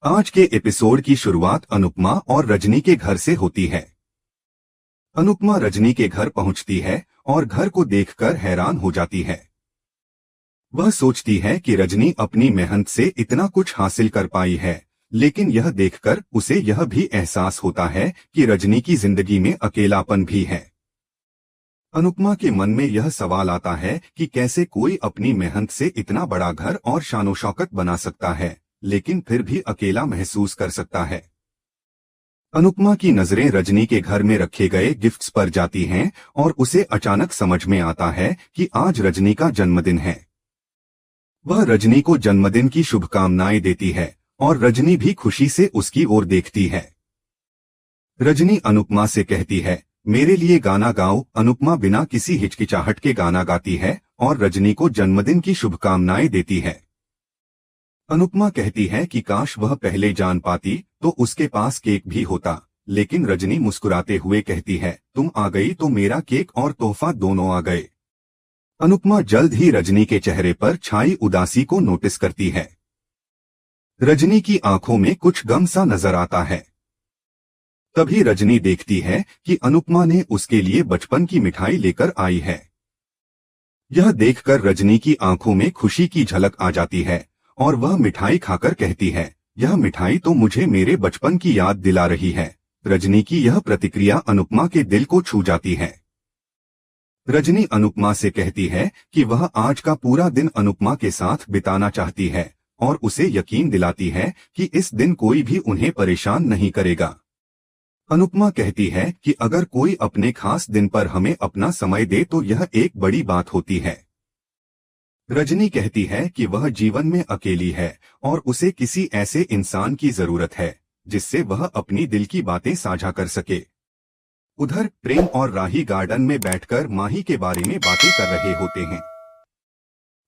आज के एपिसोड की शुरुआत अनुपमा और रजनी के घर से होती है। अनुपमा रजनी के घर पहुंचती है और घर को देखकर हैरान हो जाती है। वह सोचती है कि रजनी अपनी मेहनत से इतना कुछ हासिल कर पाई है, लेकिन यह देखकर उसे यह भी एहसास होता है कि रजनी की जिंदगी में अकेलापन भी है। अनुपमा के मन में यह सवाल आता है कि कैसे कोई अपनी मेहनत से इतना बड़ा घर और शानो शौकत बना सकता है, लेकिन फिर भी अकेला महसूस कर सकता है। अनुपमा की नजरें रजनी के घर में रखे गए गिफ्ट्स पर जाती हैं और उसे अचानक समझ में आता है कि आज रजनी का जन्मदिन है। वह रजनी को जन्मदिन की शुभकामनाएं देती है और रजनी भी खुशी से उसकी ओर देखती है। रजनी अनुपमा से कहती है, मेरे लिए गाना गाओ। अनुपमा बिना किसी हिचकिचाहट के गाना गाती है और रजनी को जन्मदिन की शुभकामनाएं देती है। अनुपमा कहती है कि काश वह पहले जान पाती तो उसके पास केक भी होता, लेकिन रजनी मुस्कुराते हुए कहती है, तुम आ गई तो मेरा केक और तोहफा दोनों आ गए। अनुपमा जल्द ही रजनी के चेहरे पर छाई उदासी को नोटिस करती है। रजनी की आंखों में कुछ गम सा नजर आता है। तभी रजनी देखती है कि अनुपमा ने उसके लिए बचपन की मिठाई लेकर आई है। यह देखकर रजनी की आंखों में खुशी की झलक आ जाती है और वह मिठाई खाकर कहती है, यह मिठाई तो मुझे मेरे बचपन की याद दिला रही है। रजनी की यह प्रतिक्रिया अनुपमा के दिल को छू जाती है। रजनी अनुपमा से कहती है कि वह आज का पूरा दिन अनुपमा के साथ बिताना चाहती है और उसे यकीन दिलाती है कि इस दिन कोई भी उन्हें परेशान नहीं करेगा। अनुपमा कहती है कि अगर कोई अपने खास दिन पर हमें अपना समय दे तो यह एक बड़ी बात होती है। रजनी कहती है कि वह जीवन में अकेली है और उसे किसी ऐसे इंसान की जरूरत है जिससे वह अपनी दिल की बातें साझा कर सके। उधर प्रेम और राही गार्डन में बैठकर माही के बारे में बातें कर रहे होते हैं।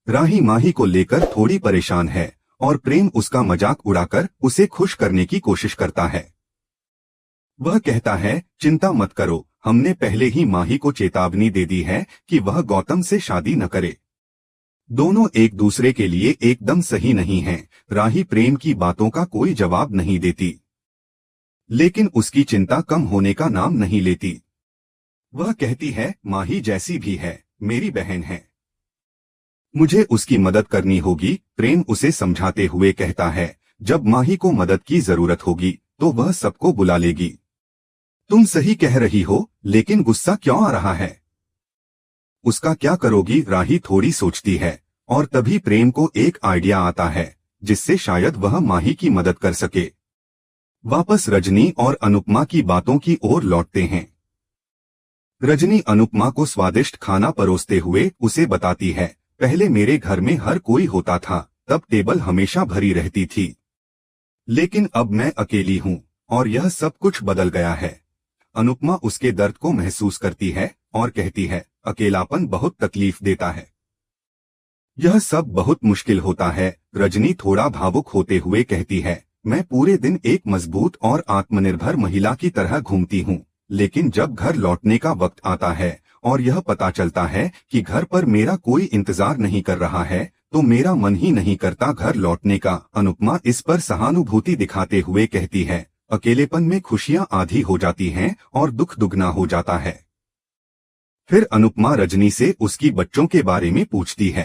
राही माही को लेकर थोड़ी परेशान है और प्रेम उसका मजाक उड़ाकर उसे खुश करने की कोशिश करता है। वह कहता है, चिंता मत करो, हमने पहले ही माही को चेतावनी दे दी है कि वह गौतम से शादी न करे। दोनों एक दूसरे के लिए एकदम सही नहीं हैं। राही प्रेम की बातों का कोई जवाब नहीं देती, लेकिन उसकी चिंता कम होने का नाम नहीं लेती। वह कहती है, माही जैसी भी है मेरी बहन है, मुझे उसकी मदद करनी होगी। प्रेम उसे समझाते हुए कहता है, जब माही को मदद की जरूरत होगी तो वह सबको बुला लेगी। तुम सही कह रही हो, लेकिन गुस्सा क्यों आ रहा है? उसका क्या करोगी? राही थोड़ी सोचती है और तभी प्रेम को एक आइडिया आता है जिससे शायद वह माही की मदद कर सके। वापस रजनी और अनुपमा की बातों की ओर लौटते हैं। रजनी अनुपमा को स्वादिष्ट खाना परोसते हुए उसे बताती है, पहले मेरे घर में हर कोई होता था, तब टेबल हमेशा भरी रहती थी, लेकिन अब मैं अकेली हूँ और यह सब कुछ बदल गया है। अनुपमा उसके दर्द को महसूस करती है और कहती है, अकेलापन बहुत तकलीफ देता है, यह सब बहुत मुश्किल होता है। रजनी थोड़ा भावुक होते हुए कहती है, मैं पूरे दिन एक मजबूत और आत्मनिर्भर महिला की तरह घूमती हूँ, लेकिन जब घर लौटने का वक्त आता है और यह पता चलता है कि घर पर मेरा कोई इंतजार नहीं कर रहा है तो मेरा मन ही नहीं करता घर लौटने का। अनुपमा इस पर सहानुभूति दिखाते हुए कहती है, अकेलेपन में खुशियां आधी हो जाती हैं और दुख दुगना हो जाता है। फिर अनुपमा रजनी से उसकी बच्चों के बारे में पूछती है।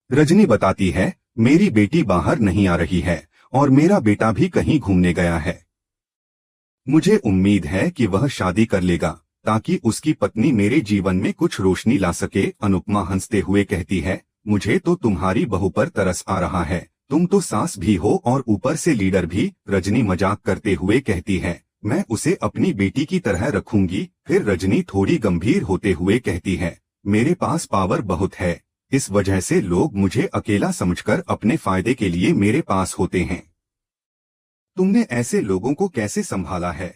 रजनी बताती है, मेरी बेटी बाहर नहीं आ रही है और मेरा बेटा भी कहीं घूमने गया है। मुझे उम्मीद है कि वह शादी कर लेगा ताकि उसकी पत्नी मेरे जीवन में कुछ रोशनी ला सके। अनुपमा हंसते हुए कहती है, मुझे तो तुम्हारी बहू पर तरस आ रहा है, तुम तो सास भी हो और ऊपर से लीडर भी। रजनी मजाक करते हुए कहती है, मैं उसे अपनी बेटी की तरह रखूंगी। फिर रजनी थोड़ी गंभीर होते हुए कहती है, मेरे पास पावर बहुत है, इस वजह से लोग मुझे अकेला समझकर अपने फायदे के लिए मेरे पास होते हैं। तुमने ऐसे लोगों को कैसे संभाला है?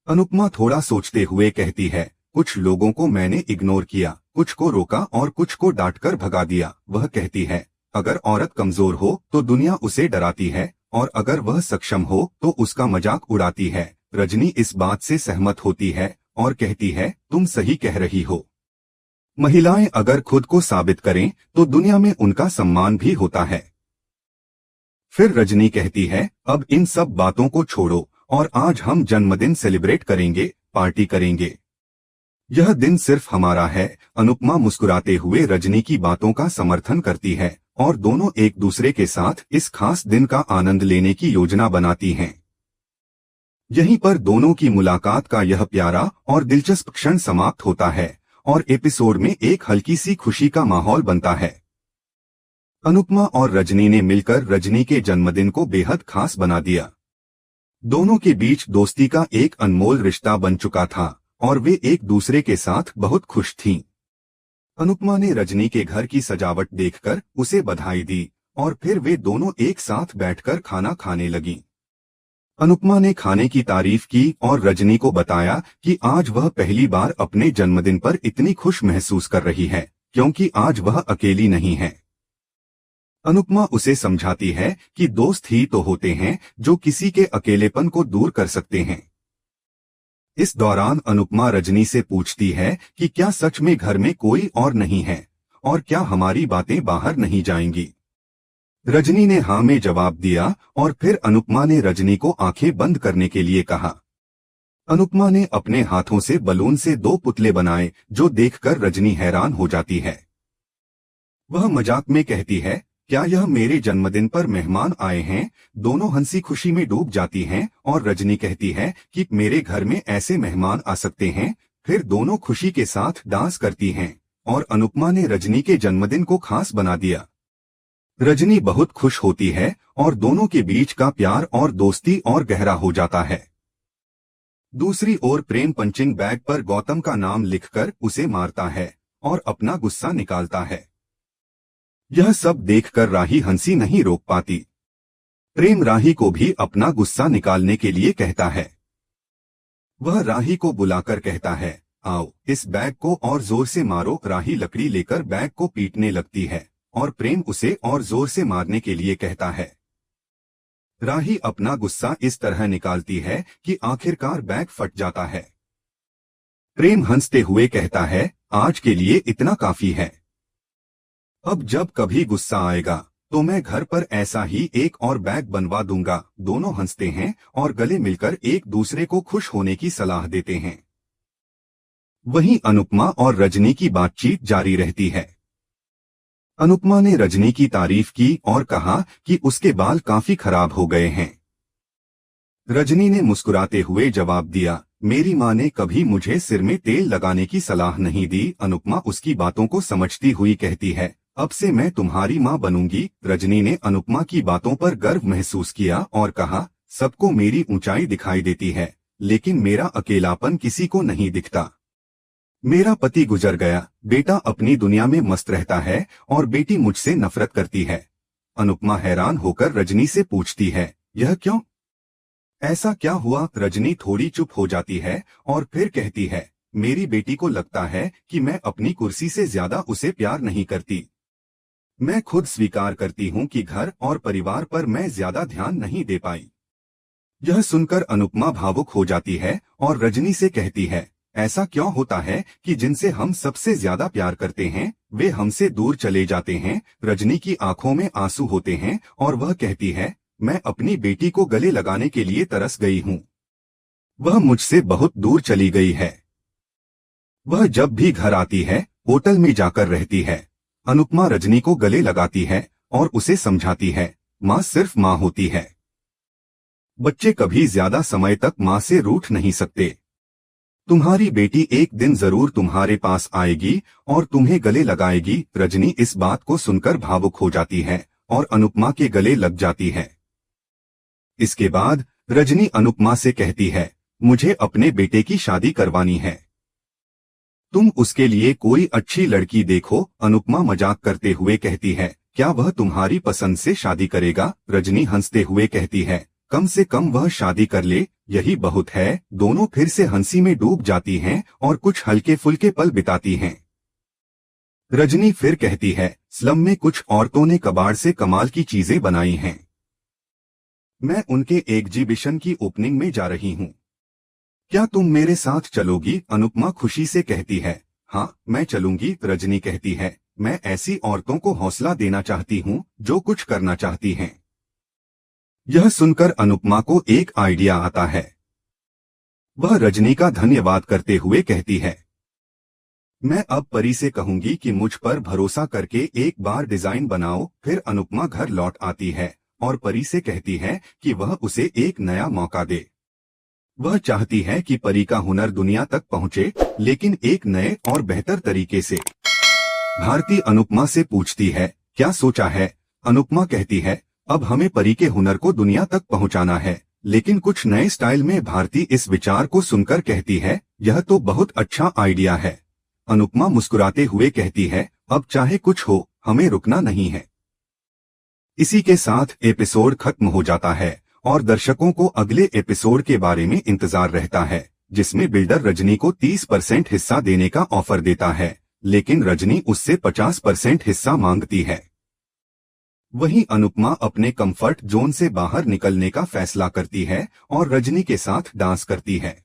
अनुपमा थोड़ा सोचते हुए कहती है, कुछ लोगों को मैंने इग्नोर किया, कुछ को रोका और कुछ को डांटकर भगा दिया। वह कहती है, अगर औरत कमजोर हो तो दुनिया उसे डराती है और अगर वह सक्षम हो तो उसका मजाक उड़ाती है। रजनी इस बात से सहमत होती है और कहती है, तुम सही कह रही हो, महिलाएं अगर खुद को साबित करें तो दुनिया में उनका सम्मान भी होता है। फिर रजनी कहती है, अब इन सब बातों को छोड़ो और आज हम जन्मदिन सेलिब्रेट करेंगे, पार्टी करेंगे। यह दिन सिर्फ हमारा है। अनुपमा मुस्कुराते हुए रजनी की बातों का समर्थन करती है और दोनों एक दूसरे के साथ इस खास दिन का आनंद लेने की योजना बनाती हैं। यहीं पर दोनों की मुलाकात का यह प्यारा और दिलचस्प क्षण समाप्त होता है और एपिसोड में एक हल्की सी खुशी का माहौल बनता है। अनुपमा और रजनी ने मिलकर रजनी के जन्मदिन को बेहद खास बना दिया। दोनों के बीच दोस्ती का एक अनमोल रिश्ता बन चुका था और वे एक दूसरे के साथ बहुत खुश थीं। अनुपमा ने रजनी के घर की सजावट देखकर उसे बधाई दी और फिर वे दोनों एक साथ बैठकर खाना खाने लगीं। अनुपमा ने खाने की तारीफ की और रजनी को बताया कि आज वह पहली बार अपने जन्मदिन पर इतनी खुश महसूस कर रही है क्योंकि आज वह अकेली नहीं है। अनुपमा उसे समझाती है कि दोस्त ही तो होते हैं जो किसी के अकेलेपन को दूर कर सकते हैं। इस दौरान अनुपमा रजनी से पूछती है कि क्या सच में घर में कोई और नहीं है और क्या हमारी बातें बाहर नहीं जाएंगी। रजनी ने हाँ में जवाब दिया और फिर अनुपमा ने रजनी को आंखें बंद करने के लिए कहा। अनुपमा ने अपने हाथों से बलून से 2 पुतले बनाए जो देखकर रजनी हैरान हो जाती है। वह मजाक में कहती है, क्या यह मेरे जन्मदिन पर मेहमान आए हैं। दोनों हंसी खुशी में डूब जाती हैं और रजनी कहती है कि मेरे घर में ऐसे मेहमान आ सकते हैं। फिर दोनों खुशी के साथ डांस करती हैं और अनुपमा ने रजनी के जन्मदिन को खास बना दिया। रजनी बहुत खुश होती है और दोनों के बीच का प्यार और दोस्ती और गहरा हो जाता है। दूसरी ओर प्रेम पंचिंग बैग पर गौतम का नाम लिखकर उसे मारता है और अपना गुस्सा निकालता है। यह सब देखकर राही हंसी नहीं रोक पाती। प्रेम राही को भी अपना गुस्सा निकालने के लिए कहता है। वह राही को बुलाकर कहता है, आओ इस बैग को और जोर से मारो। राही लकड़ी लेकर बैग को पीटने लगती है और प्रेम उसे और जोर से मारने के लिए कहता है। राही अपना गुस्सा इस तरह निकालती है कि आखिरकार बैग फट जाता है। प्रेम हंसते हुए कहता है, आज के लिए इतना काफी है। अब जब कभी गुस्सा आएगा तो मैं घर पर ऐसा ही एक और बैग बनवा दूंगा। दोनों हंसते हैं और गले मिलकर एक दूसरे को खुश होने की सलाह देते हैं। वहीं अनुपमा और रजनी की बातचीत जारी रहती है। अनुपमा ने रजनी की तारीफ की और कहा कि उसके बाल काफी खराब हो गए हैं। रजनी ने मुस्कुराते हुए जवाब दिया, मेरी माँ ने कभी मुझे सिर में तेल लगाने की सलाह नहीं दी। अनुपमा उसकी बातों को समझती हुई कहती है, अब से मैं तुम्हारी माँ बनूंगी। रजनी ने अनुपमा की बातों पर गर्व महसूस किया और कहा, सबको मेरी ऊंचाई दिखाई देती है लेकिन मेरा अकेलापन किसी को नहीं दिखता। मेरा पति गुजर गया, बेटा अपनी दुनिया में मस्त रहता है और बेटी मुझसे नफरत करती है। अनुपमा हैरान होकर रजनी से पूछती है, यह क्यों? ऐसा क्या हुआ? रजनी थोड़ी चुप हो जाती है और फिर कहती है, मेरी बेटी को लगता है कि मैं अपनी कुर्सी से ज्यादा उसे प्यार नहीं करती। मैं खुद स्वीकार करती हूँ कि घर और परिवार पर मैं ज्यादा ध्यान नहीं दे पाई। यह सुनकर अनुपमा भावुक हो जाती है और रजनी से कहती है, ऐसा क्यों होता है कि जिनसे हम सबसे ज्यादा प्यार करते हैं वे हमसे दूर चले जाते हैं। रजनी की आंखों में आंसू होते हैं और वह कहती है, मैं अपनी बेटी को गले लगाने के लिए तरस गई हूँ। वह मुझसे बहुत दूर चली गई है। वह जब भी घर आती है होटल में जाकर रहती है। अनुपमा रजनी को गले लगाती है और उसे समझाती है, माँ सिर्फ माँ होती है। बच्चे कभी ज्यादा समय तक माँ से रूठ नहीं सकते। तुम्हारी बेटी एक दिन जरूर तुम्हारे पास आएगी और तुम्हें गले लगाएगी। रजनी इस बात को सुनकर भावुक हो जाती है और अनुपमा के गले लग जाती है। इसके बाद रजनी अनुपमा से कहती है, मुझे अपने बेटे की शादी करवानी है। तुम उसके लिए कोई अच्छी लड़की देखो। अनुपमा मजाक करते हुए कहती है, क्या वह तुम्हारी पसंद से शादी करेगा? रजनी हंसते हुए कहती है, कम से कम वह शादी कर ले, यही बहुत है। दोनों फिर से हंसी में डूब जाती हैं और कुछ हल्के फुल्के पल बिताती हैं। रजनी फिर कहती है, स्लम में कुछ औरतों ने कबाड़ से कमाल की चीजें बनाई हैं। मैं उनके एग्जीबिशन की ओपनिंग में जा रही हूँ। क्या तुम मेरे साथ चलोगी? अनुपमा खुशी से कहती है, हाँ मैं चलूंगी। रजनी कहती है, मैं ऐसी औरतों को हौसला देना चाहती हूँ जो कुछ करना चाहती हैं। यह सुनकर अनुपमा को एक आइडिया आता है। वह रजनी का धन्यवाद करते हुए कहती है, मैं अब परी से कहूंगी कि मुझ पर भरोसा करके एक बार डिजाइन बनाओ। फिर अनुपमा घर लौट आती है और परी से कहती है कि वह उसे एक नया मौका दे। वह चाहती है कि परी का हुनर दुनिया तक पहुंचे, लेकिन एक नए और बेहतर तरीके से। भारती अनुपमा से पूछती है, क्या सोचा है? अनुपमा कहती है, अब हमें परी के हुनर को दुनिया तक पहुंचाना है, लेकिन कुछ नए स्टाइल में। भारती इस विचार को सुनकर कहती है, यह तो बहुत अच्छा आइडिया है। अनुपमा मुस्कुराते हुए कहती है, अब चाहे कुछ हो, हमें रुकना नहीं है। इसी के साथ एपिसोड खत्म हो जाता है और दर्शकों को अगले एपिसोड के बारे में इंतजार रहता है, जिसमें बिल्डर रजनी को 30% हिस्सा देने का ऑफर देता है, लेकिन रजनी उससे 50% हिस्सा मांगती है। वहीं अनुपमा अपने कंफर्ट जोन से बाहर निकलने का फैसला करती है और रजनी के साथ डांस करती है।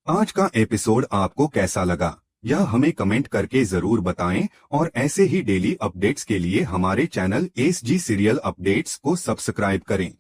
आज का एपिसोड आपको कैसा लगा, यह हमें कमेंट करके जरूर बताएं और ऐसे ही डेली अपडेट्स के लिए हमारे चैनल एसजी सीरियल अपडेट्स को सब्सक्राइब करें।